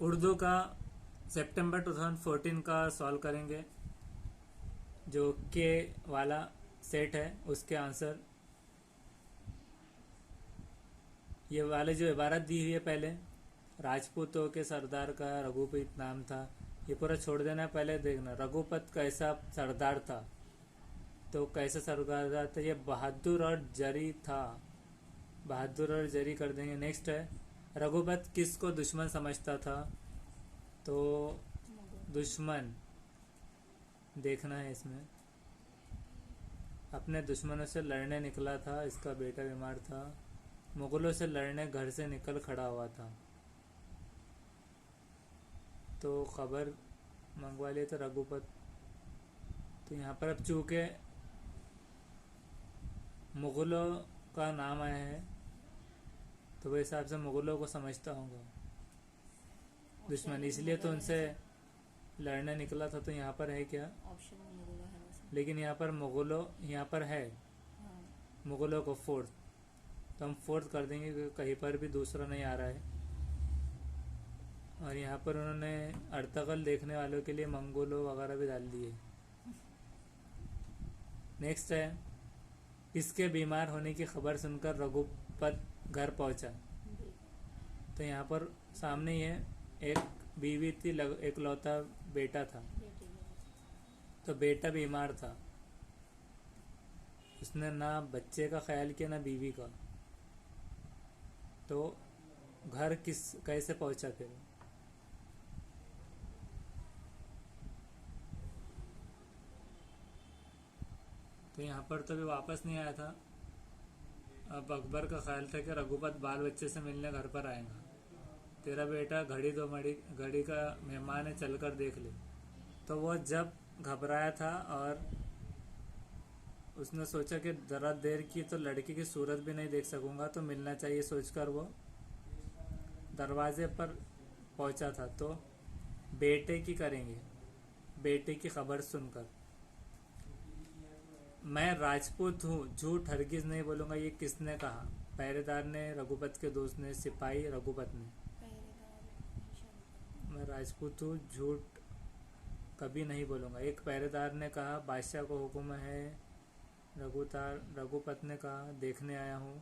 उर्दू का सितंबर 2014 का सॉल्व करेंगे। जो के वाला सेट है उसके आंसर ये वाले जो इबारत दी हुई है पहले, राजपूतों के सरदार का रघुपत नाम था, ये पूरा छोड़ देना है। पहले देखना रघुपत कैसा सरदार था, तो कैसा सरदार था, ये बहादुर और जरी था, बहादुर और जरी कर देंगे। नेक्स्ट है रघुपत किसको दुश्मन समझता था, तो दुश्मन देखना है इसमें, अपने दुश्मनों से लड़ने निकला था, इसका बेटा बीमार था, मुगलों से लड़ने घर से निकल खड़ा हुआ था, तो खबर मंगवा लिए तो रघुपत। तो यहाँ पर अब चूंकि मुगलों का नाम आया है तो वो हिसाब से मुगलों को समझता होगा दुश्मन, इसलिए तो उनसे लड़ने निकला था। तो यहाँ पर है क्या ऑप्शन मुगलों है वैसे। लेकिन यहाँ पर मुगलों यहाँ पर है हाँ। मुगलों को फोर्थ, तो हम फोर्थ कर देंगे क्योंकि कहीं पर भी दूसरा नहीं आ रहा है। और यहाँ पर उन्होंने अर्तगल देखने वालों के लिए मंगोलों वगैरह भी डाल दिए। नेक्स्ट है किसके बीमार होने की खबर सुनकर रघुपत घर पहुंचा, तो यहाँ पर सामने ही है, एक बीवी थी, एक लौता बेटा था, बेटी तो बेटा बीमार था, उसने ना बच्चे का ख्याल किया ना बीवी का, तो घर कैसे पहुंचा फिर, तो यहाँ पर तो भी वापस नहीं आया था। अब अकबर का ख्याल था कि रघुपत बाल बच्चे से मिलने घर पर आएगा, तेरा बेटा घड़ी दो घड़ी का मेहमान है, चलकर देख ले। तो वो जब घबराया था और उसने सोचा कि जरा देर की तो लड़की की सूरत भी नहीं देख सकूंगा, तो मिलना चाहिए सोचकर वो दरवाजे पर पहुंचा था। तो बेटे की करेंगे, बेटे की खबर सुनकर, मैं राजपूत हूँ झूठ हरगिज नहीं बोलूंगा, ये किसने कहा, पहरेदार ने, रघुपत के दोस्त ने, सिपाही, रघुपत ने। मैं राजपूत हूँ झूठ कभी नहीं बोलूंगा, एक पहरेदार ने कहा, बादशाह को हुक्म है, रघुपत ने कहा देखने आया हूँ,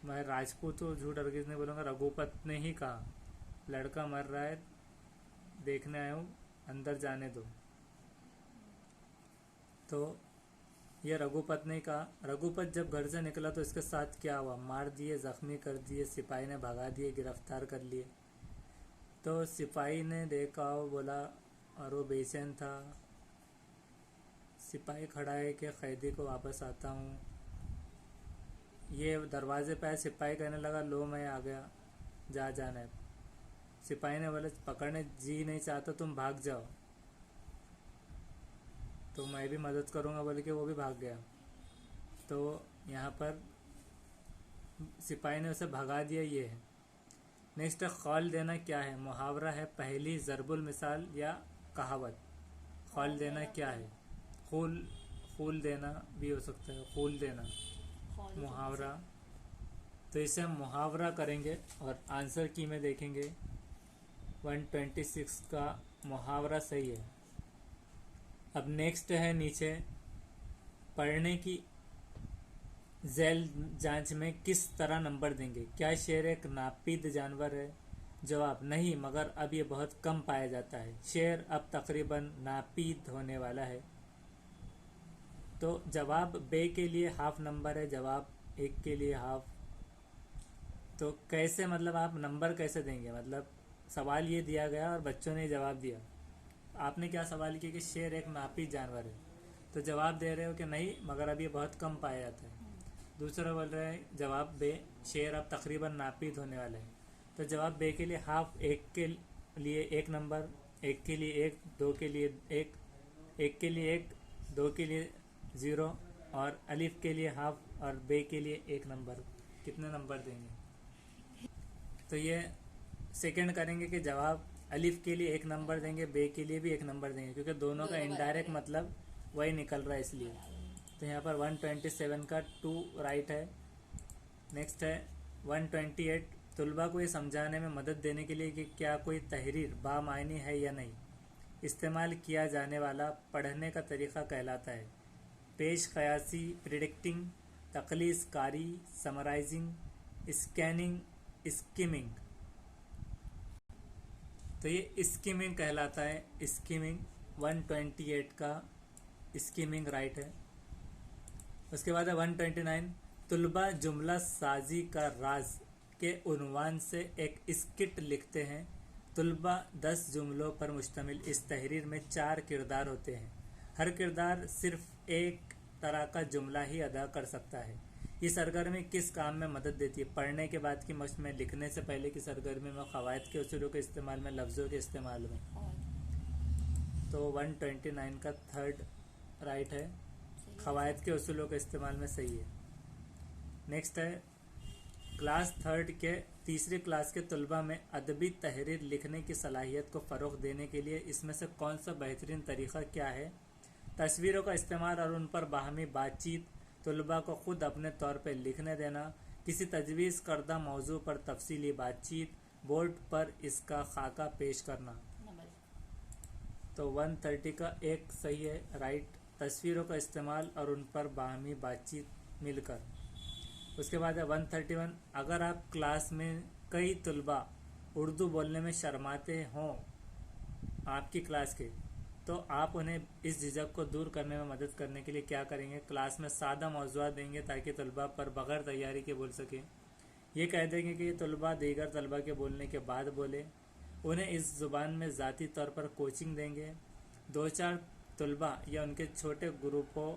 मैं राजपूत हूँ झूठ हरगिज नहीं बोलूंगा, रघुपत ने ही कहा लड़का मर रहा है देखने आया हूँ, अंदर जाने दो। तो ये रघुपत ने कहा। रघुपत जब घर से निकला तो इसके साथ क्या हुआ, मार दिए, जख्मी कर दिए, सिपाही ने भगा दिए, गिरफ्तार कर लिए। तो सिपाही ने देखा, वो बोला, और वो बेचैन था, सिपाही खड़ा है कि कैदी को वापस आता हूँ। ये दरवाजे पे आए, सिपाही कहने लगा लो मैं आ गया, जा जाना है। सिपाही ने बोला पकड़ने जी नहीं चाहता तुम भाग जाओ, तो मैं भी मदद करूँगा बोल के वो भी भाग गया। तो यहाँ पर सिपाही ने उसे भगा दिया, ये है। नेक्स्ट है खौल देना क्या है, मुहावरा है, पहली, ज़रबुल मिसाल या कहावत। खौल देना क्या है, खूल देना भी हो सकता है, खूल देना मुहावरा। तो इसे हम मुहावरा करेंगे और आंसर की में देखेंगे 126 का मुहावरा सही है। अब नेक्स्ट है नीचे, पढ़ने की झैल जांच में किस तरह नंबर देंगे, क्या शेर एक नापीद जानवर है, जवाब नहीं, मगर अब ये बहुत कम पाया जाता है, शेर अब तकरीबन नापीद होने वाला है। तो जवाब बे के लिए हाफ नंबर है, जवाब एक के लिए हाफ। तो कैसे, मतलब आप नंबर कैसे देंगे, मतलब सवाल ये दिया गया और बच्चों ने जवाब दिया। आपने क्या सवाल किया कि शेर एक नापीद जानवर है, तो जवाब दे रहे हो कि नहीं मगर अब ये बहुत कम पाया जाता है। दूसरा बोल रहे हैं जवाब बे, शेर अब तकरीबन नापीद होने वाला है। तो जवाब बे के लिए हाफ, एक के लिए एक नंबर, एक के लिए एक, दो के लिए एक, एक के लिए एक, दो के लिए ज़ीरो, और अलिफ के लिए हाफ और बे के लिए एक नंबर। कितने नंबर देंगे, तो ये सेकंड करेंगे कि जवाब अलिफ के लिए एक नंबर देंगे, बे के लिए भी एक नंबर देंगे, क्योंकि दोनों का इनडायरेक्ट मतलब वही निकल रहा है इसलिए। तो यहाँ पर 127 का 2 राइट है। नेक्स्ट है 128, तुलबा को ये समझाने में मदद देने के लिए कि क्या कोई तहरीर बामायनी है या नहीं, इस्तेमाल किया जाने वाला पढ़ने का तरीका कहलाता है पेश कयासी, प्रिडिक्टिंग, तखलीस कारी, समराइजिंग, स्कैनिंग, स्किमिंग। तो ये स्किमिंग कहलाता है। स्किमिंग 128 का स्किमिंग राइट है। उसके बाद है 129, तुलबा जुमला साजी का राज के उन्वान से एक स्किट लिखते हैं। तुलबा 10 जुमलों पर मुश्तमिल इस तहरीर में 4 किरदार होते हैं। हर किरदार सिर्फ एक तरह का जुमला ही अदा कर सकता है। ये सरगर्मी किस काम में मदद देती है? पढ़ने के बाद की मश्क में, लिखने से पहले की सरगर्मी में, क़वायद के उसूलों के इस्तेमाल में, लफ्ज़ों के इस्तेमाल में। और तो 129 का थर्ड राइट है, सही है क़वायद के उसूलों के इस्तेमाल में सही है। नेक्स्ट है क्लास थर्ड के तीसरी क्लास के तलबा में अदबी तहरीर लिखने की सलाहियत को फ़रोग़ देने के लिए इसमें से कौन सा बेहतरीन तरीक़ा क्या है? तस्वीरों का इस्तेमाल और उन पर बाहमी बातचीत, तलबा को ख़ुद अपने तौर पर लिखने देना, किसी तजवीज़ करदा मौजू पर तफसीली बातचीत, बोर्ड पर इसका खाका पेश करना। नंबर तो 130 का एक सही है राइट, तस्वीरों का इस्तेमाल और उन पर बाहमी बातचीत मिलकर। उसके बाद है 131, अगर आप क्लास में कई तलबा उर्दू बोलने में शर्माते हों आपकी क्लास के, तो आप उन्हें इस झिझक को दूर करने में मदद करने के लिए क्या करेंगे? क्लास में सादा मौज़ूआत देंगे ताकि तलबा पर बग़ैर तैयारी के बोल सकें। ये कह देंगे कि ये तलबा दीगर तलबा के बोलने के बाद बोले। उन्हें इस ज़ुबान में ज़ाती तौर पर कोचिंग देंगे। 2-4 तलबा या उनके छोटे ग्रुपों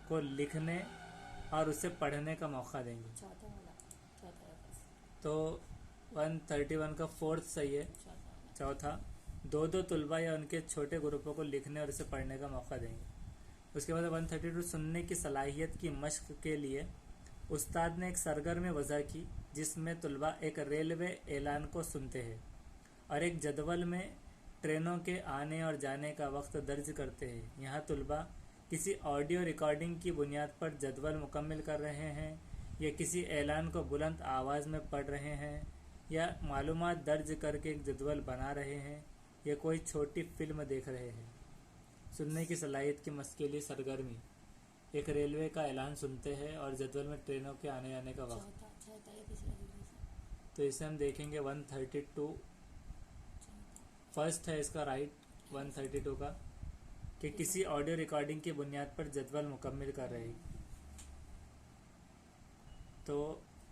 को लिखने और उसे पढ़ने का मौका देंगे। चौथा वाला, चौथा रेफरेंस, तो 131 का फोर्थ सही है, चौथा वाला। चौथा। 2-2 तलबा या उनके छोटे ग्रुपों को लिखने और उसे पढ़ने का मौका देंगे। उसके बाद 132, सुनने की सलाहियत की मश्क के लिए उस्ताद ने एक सरगर्मी वज़ा की जिसमें तलबा एक रेलवे ऐलान को सुनते हैं और एक जदवल में ट्रेनों के आने और जाने का वक्त दर्ज करते हैं। यहाँ तलबा किसी ऑडियो रिकॉर्डिंग की बुनियाद पर जदवल मुकम्मिल कर रहे हैं या किसी ऐलान को बुलंद आवाज़ में पढ़ रहे हैं या मालूमात दर्ज करके एक जदवल बना रहे हैं या कोई छोटी फिल्म देख रहे हैं। सुनने की सलाहियत की मश्क के लिए सरगर्मी, एक रेलवे का ऐलान सुनते हैं और जदवल में ट्रेनों के आने जाने का वक्त। चौथा चौथा ये तीसरा रेफरेंस, तो इसे हम देखेंगे 132, चौथा फर्स्ट है इसका राइट 132 का, कि किसी ऑडियो रिकॉर्डिंग की बुनियाद पर जदवल मुकम्मिल कर रहे हैं। तो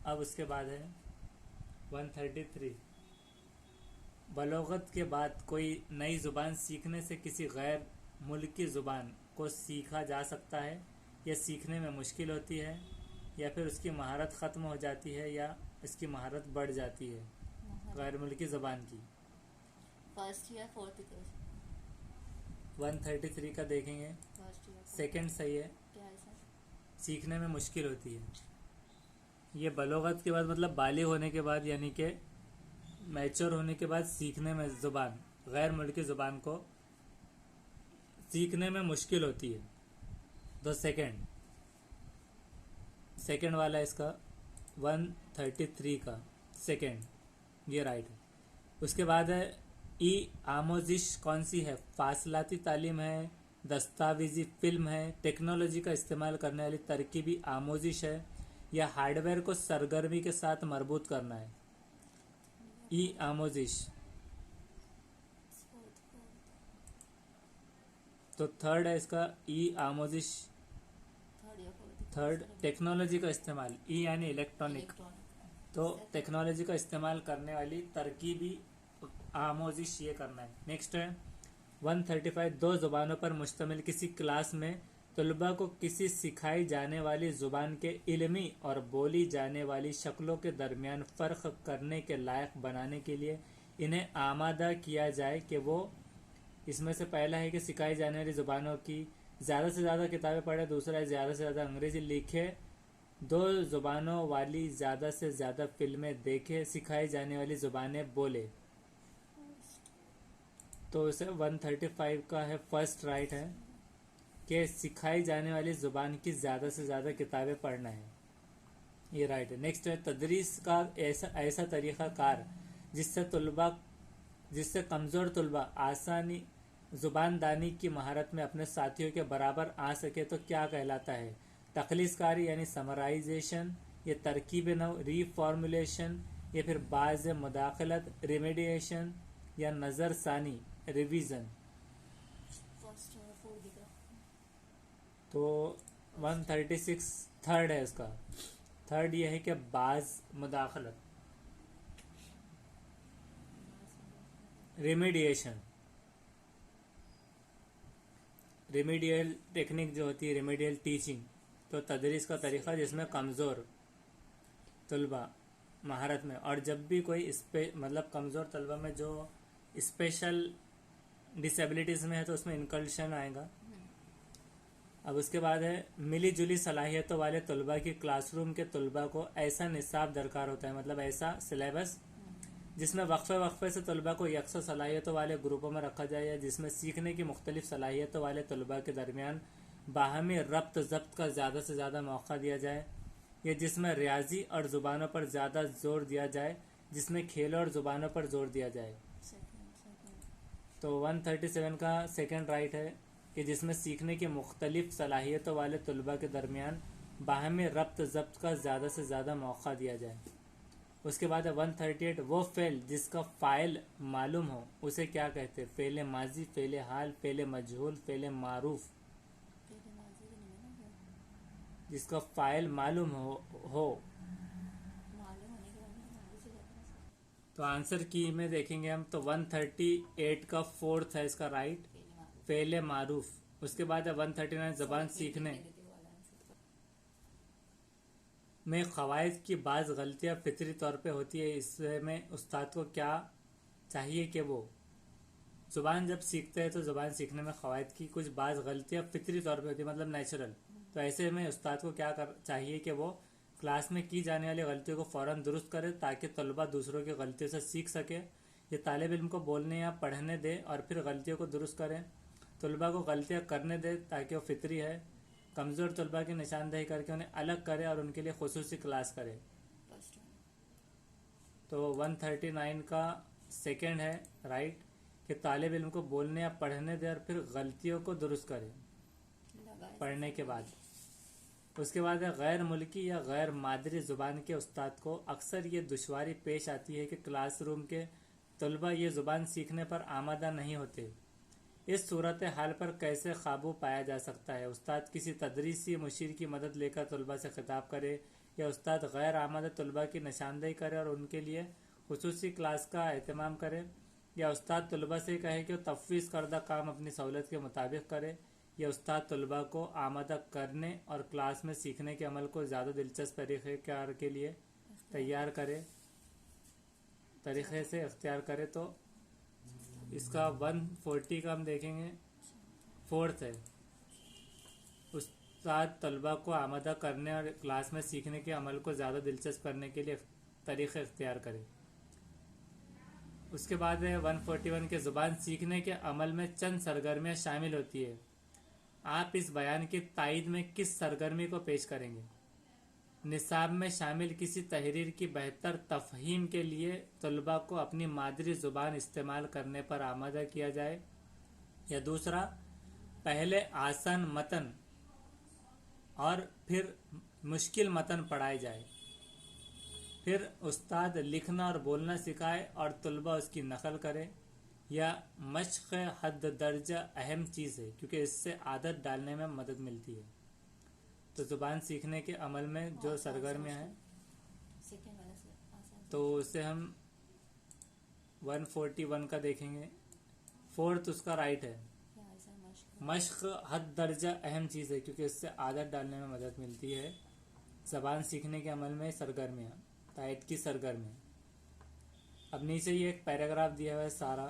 अब उसके बाद है 133, बलोगत के बाद कोई नई ज़ुबान सीखने से किसी गैर मुल्की ज़ुबान को सीखा जा सकता है या सीखने में मुश्किल होती है या फिर उसकी महारत ख़त्म हो जाती है या इसकी महारत बढ़ जाती है गैर मुल्की ज़ुबान की। फर्स्ट या फोर्थ का, 133 का देखेंगे, फर्स्ट या सेकंड सही है, क्या है सर? सीखने में मुश्किल होती है। ये बलोगत के बाद मतलब बालिग होने के बाद, यानी कि मैच्योर होने के बाद सीखने में ज़ुबान, गैर मुल्की ज़ुबान को सीखने में मुश्किल होती है। तो सेकंड वाला इसका 133 का सेकंड, ये राइट है। उसके बाद है ई आमोजिश कौन सी है? फासलाती तालीम है, दस्तावेजी फिल्म है, टेक्नोलॉजी का इस्तेमाल करने वाली तरकीबी आमोजिश है या हार्डवेयर को सरगर्मी के साथ मरबूत करना है। ई आमोजिश। फोर्थ तो थर्ड है इसका ई आमोजिश, थर्ड या फोर्थ, थर्ड। टेक्नोलॉजी का इस्तेमाल, ई यानी इलेक्ट्रॉनिक, इलेक्ट्रॉनिक, तो टेक्नोलॉजी का इस्तेमाल करने वाली तरकीबी आमोजिश ये करना है। नेक्स्ट है 135, 2 ज़ुबानों पर मुश्तमिल किसी क्लास में तलबा को किसी सिखाई जाने वाली ज़ुबान के इल्मी और बोली जाने वाली शक्लों के दरमियान फ़र्क करने के लायक बनाने के लिए इन्हें आमादा किया जाए कि वो, इसमें से पहला है कि सिखाई जाने वाली ज़ुबानों की ज़्यादा से ज़्यादा किताबें पढ़े, दूसरा है ज़्यादा से ज़्यादा अंग्रेज़ी लिखे, 2 ज़ुबानों वाली ज़्यादा से ज़्यादा फिल्में देखे, सिखाई जाने वाली ज़ुबानें बोले। तो इसे 135 का है फर्स्ट राइट है कि सिखाई जाने वाली ज़ुबान की ज़्यादा से ज़्यादा किताबें पढ़ना है। ये राइट है। नेक्स्ट है तदरीस का ऐसा ऐसा तरीक़ा कार जिससे कमज़ोर तलबा आसानी ज़ुबानदानी की महारत में अपने साथियों के बराबर आ सके तो क्या कहलाता है? तखलीस कारी यानी समराइजेशन, ये तरकीब नव रीफॉर्मुलेशन, या फिर बाज़ मुदाखलत रिमेडिएशन, या नज़र सानी रिवीजन। फर्स्ट और फोर दिख रहा। तो 136 थर्ड है इसका। थर्ड ये है कि बाज़ मुदाखलत रिमेडिएशन, रिमेडियल टेक्निक जो होती है, रिमेडियल टीचिंग, तो तदरीस का तरीक़ा जिसमें कमज़ोर तलबा महारत में, और जब भी कोई मतलब कमज़ोर तलबा में जो स्पेशल डिसेबिलिटीज़ में है तो उसमें इंकल्शन आएगा। अब उसके बाद है मिली जुली सलाहियतों वाले तलबा की क्लासरूम के तलबा को ऐसा निसाब दरकार होता है, मतलब ऐसा सिलेबस जिसमें वक्फे वक्फे से तलबा को यकसा सलाहियतों वाले ग्रुपों में रखा जाए, या जिसमें सीखने की मुख्तलिफ सलाहियतों वाले तलबा के दरमियान बाहमी रब्त ज़ब्त का ज़्यादा से ज़्यादा मौका दिया जाए, या जिसमें रियाजी और ज़ुबानों पर ज़्यादा जोर दिया जाए, जिसमें खेलों और ज़ुबानों पर जोर दिया जाए। तो 137 का सेकंड राइट है कि जिसमें सीखने की मुख्तलिफ सलाहियतों वाले तलबा के दरमियान बाहमी रब्त ज़ब्त का ज़्यादा से ज़्यादा मौका दिया जाए। उसके बाद है 138 वो फ़ेल जिसका फ़ाइल मालूम हो उसे क्या कहते हैं? फ़ेल माजी, फ़ेल हाल, फ़ेल मजहूल, फ़ेल मारूफ। जिसका फ़ाइल मालूम हो मालूम होने के बाद भी मालूम से जाता है। तो आंसर की में देखेंगे हम तो 138 का फोर्थ है इसका राइट, फ़ेल मारूफ। उसके बाद है 139 ज़बान सीखने में क़वाइद की बाज़ गलतियाँ फितरी तौर पे होती है, इसमें उस्ताद को क्या चाहिए कि वो ज़ुबान जब सीखते हैं तो ज़ुबान सीखने में क़वाइद की कुछ बाज़ गलतियाँ फितरी तौर पे होती है, मतलब नेचुरल। तो ऐसे में उस्ताद को क्या चाहिए कि वो क्लास में की जाने वाली गलतियों को फ़ौरन दुरुस्त करे ताकि तलबा दूसरों की गलतियों से सीख सके। ये तालिब इल्म को बोलने या पढ़ने दे और फिर गलतियों को दुरुस्त करें, तलबा को गलतियाँ करने दे ताकि वो फितरी है, कमज़ोर तलबा की निशानदेही करके उन्हें अलग करे और उनके लिए खुसूसी क्लास करे। तो 139 का सेकंड है राइट कि तालिब इल्म को बोलने या पढ़ने दे और फिर गलतियों को दुरुस्त करे पढ़ने के बाद। उसके बाद है गैर मुल्की या गैर मादरी ज़ुबान के उस्ताद को अक्सर ये दुश्वारी पेश आती है कि क्लासरूम के तलबा ये ज़ुबान सीखने पर आमादा नहीं होते। इस सूरत हाल पर कैसे काबू पाया जा सकता है? उस्ताद किसी तदरीसी मुशीर की मदद लेकर तलबा से खिताब करे, या उस्ताद गैर आमादा तलबा की निशानदेही करे और उनके लिए खुसूसी क्लास का एहतमाम करे, या उस्ताद तलबा से कहे कि वो तफवीज़ करदा काम अपनी सहूलत के मुताबिक करे, या उस्ताद तलबा को आमादा करने और क्लास में सीखने के अमल को ज़्यादा दिलचस्प तरीक़े के लिए तरीक़े से इख्तियार करे। तो इसका 140 का हम देखेंगे फोर्थ है, उस्ताद तलबा को आमादा करने और क्लास में सीखने के अमल को ज़्यादा दिलचस्प करने के लिए तरीक़े इख्तियार करे। उसके बाद है 141 के ज़ुबान सीखने के अमल में चंद सरगर्मियाँ शामिल होती है, आप इस बयान की तायीद में किस सरगर्मी को पेश करेंगे? निसाब में शामिल किसी तहरीर की बेहतर तफहीम के लिए तलबा को अपनी मादरी ज़ुबान इस्तेमाल करने पर आमादा किया जाए, या दूसरा पहले आसान मतन और फिर मुश्किल मतन पढ़ाए जाए, फिर उस्ताद लिखना और बोलना सिखाए और तलबा उसकी नकल करे, या मश्क़ हद दर्जा अहम चीज़ है क्योंकि इससे आदत डालने में मदद मिलती है। तो ज़ुबान सीखने के अमल में जो सरगर्मियाँ हैं तो उसे हम 141 का देखेंगे, फोर्थ उसका राइट है, मश्क़ हद दर्जा अहम चीज़ है क्योंकि इससे आदत डालने में मदद मिलती है। ज़बान सीखने के अमल में सरगर्मियाँ, तायद की सरगर्मियाँ। अब नीचे ये एक पैराग्राफ दिया हुआ है सारा,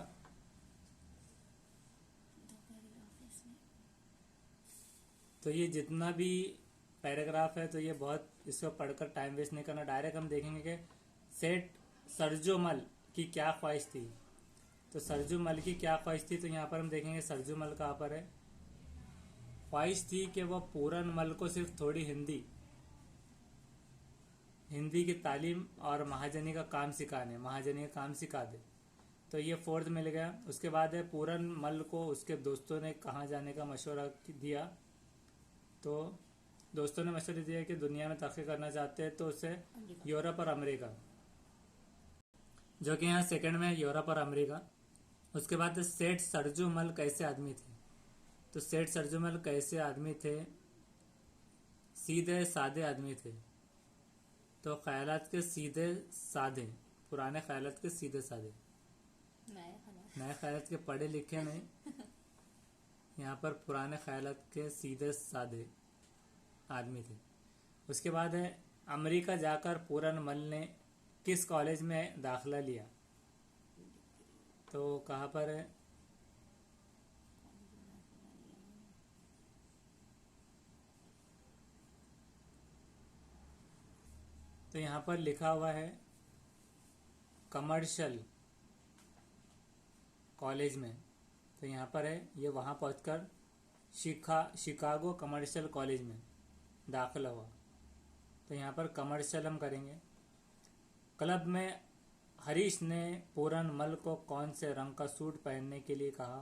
तो ये जितना भी पैराग्राफ है तो ये बहुत इसको पढ़कर टाइम वेस्ट नहीं करना, डायरेक्ट हम देखेंगे कि सेठ सरजुमल की क्या ख्वाहिश थी। तो सरजुमल की क्या ख्वाहिश थी, तो यहाँ पर हम देखेंगे सरजुमल कहाँ पर है। ख्वाहिश थी कि वह पूरन मल को सिर्फ थोड़ी हिंदी हिंदी की तालीम और महाजनी का काम सिखाने, महाजनी का काम सिखा दे। तो ये फोर्थ मिल गया। उसके बाद है पूरन मल को उसके दोस्तों ने कहाँ जाने का मशवरा दिया। तो दोस्तों ने मशवरा दिया कि दुनिया में तरक्की करना चाहते हैं तो उसे अमेरिका। यूरोप और अमेरिका, जो कि यहाँ सेकंड में है, यूरोप और अमेरिका। उसके बाद सेठ सरजुमल कैसे आदमी थे। तो सेठ सरजुमल कैसे आदमी थे, सीधे साधे आदमी थे। तो ख्यालात के सीधे साधे, पुराने ख्यालात के सीधे साधे, नया खाना। नए ख्यालात के पढ़े लिखे नहीं, यहाँ पर पुराने ख्यालात के सीधे साधे आदमी थे। उसके बाद है अमेरिका जाकर पूरन मल ने किस कॉलेज में दाखिला लिया। तो कहाँ पर है, तो यहाँ पर लिखा हुआ है कमर्शियल कॉलेज में। तो यहाँ पर है ये वहाँ पहुँचकर शिकागो कमर्शियल कॉलेज में दाखिला हुआ। तो यहाँ पर कमर्शियल हम करेंगे। क्लब में हरीश ने पूरन मल को कौन से रंग का सूट पहनने के लिए कहा।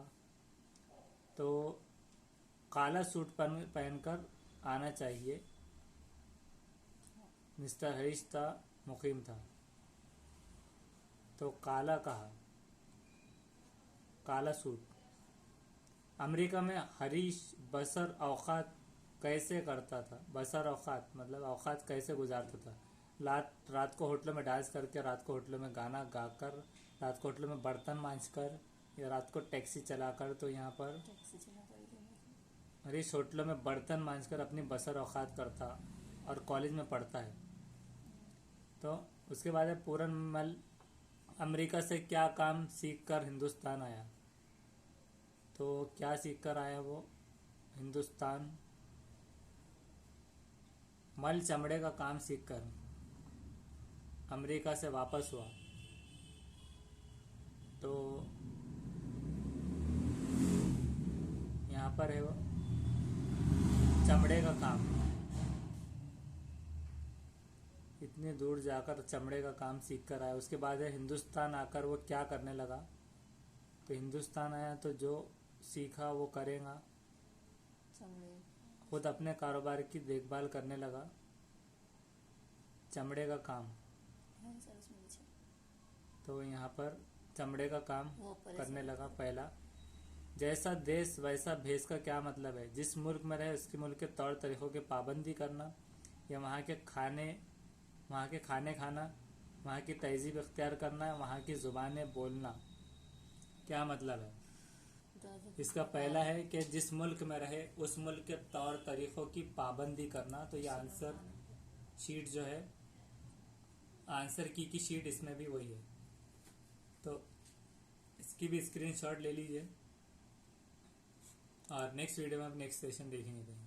तो काला सूट पहनकर आना चाहिए। मिस्टर हरीश था, मुकीम था, तो काला कहा, काला सूट। अमेरिका में हरीश बसर औकात कैसे करता था। बसर औकात मतलब औकात कैसे गुजारता था। रात को होटलों में डांस करके, रात को होटलों में गाना गाकर, रात को होटलों में बर्तन मांजकर, या रात को टैक्सी चलाकर। तो यहाँ पर टैक्सी चला कर हरीश होटलों में बर्तन मांजकर अपनी बसर औकात करता और कॉलेज में पढ़ता है। तो उसके बाद है पूरन मल अमेरिका से क्या काम सीख कर हिंदुस्तान आया। तो क्या सीख कर आया वो हिंदुस्तान, मल चमड़े का काम सीखकर अमेरिका से वापस हुआ। तो यहाँ पर है वो चमड़े का काम, इतनी दूर जाकर चमड़े का काम सीख कर आया। उसके बाद है हिंदुस्तान आकर वो क्या करने लगा। तो हिंदुस्तान आया तो जो सीखा वो करेगा। चमड़े। खुद अपने कारोबार की देखभाल करने लगा, चमड़े का काम। हाँ सर उसमें नीचे तो यहाँ पर चमड़े का काम वो ऊपर करने ऐसे लगा पहला। जैसा देश वैसा भेष का क्या मतलब है। जिस मुल्क में रहे उसके मुल्क के तौर तरीकों की पाबंदी करना, या वहाँ के खाने खाना, वहाँ की तहजीब इख्तियार करना, वहाँ की ज़ुबानें बोलना। क्या मतलब है इसका। पहला है कि जिस मुल्क में रहे उस मुल्क के तौर तरीकों की पाबंदी करना। तो ये आंसर शीट जो है, आंसर की शीट इसमें भी वही है। तो इसकी भी स्क्रीनशॉट ले लीजिए और नेक्स्ट वीडियो में आप नेक्स्ट सेशन देखेंगे।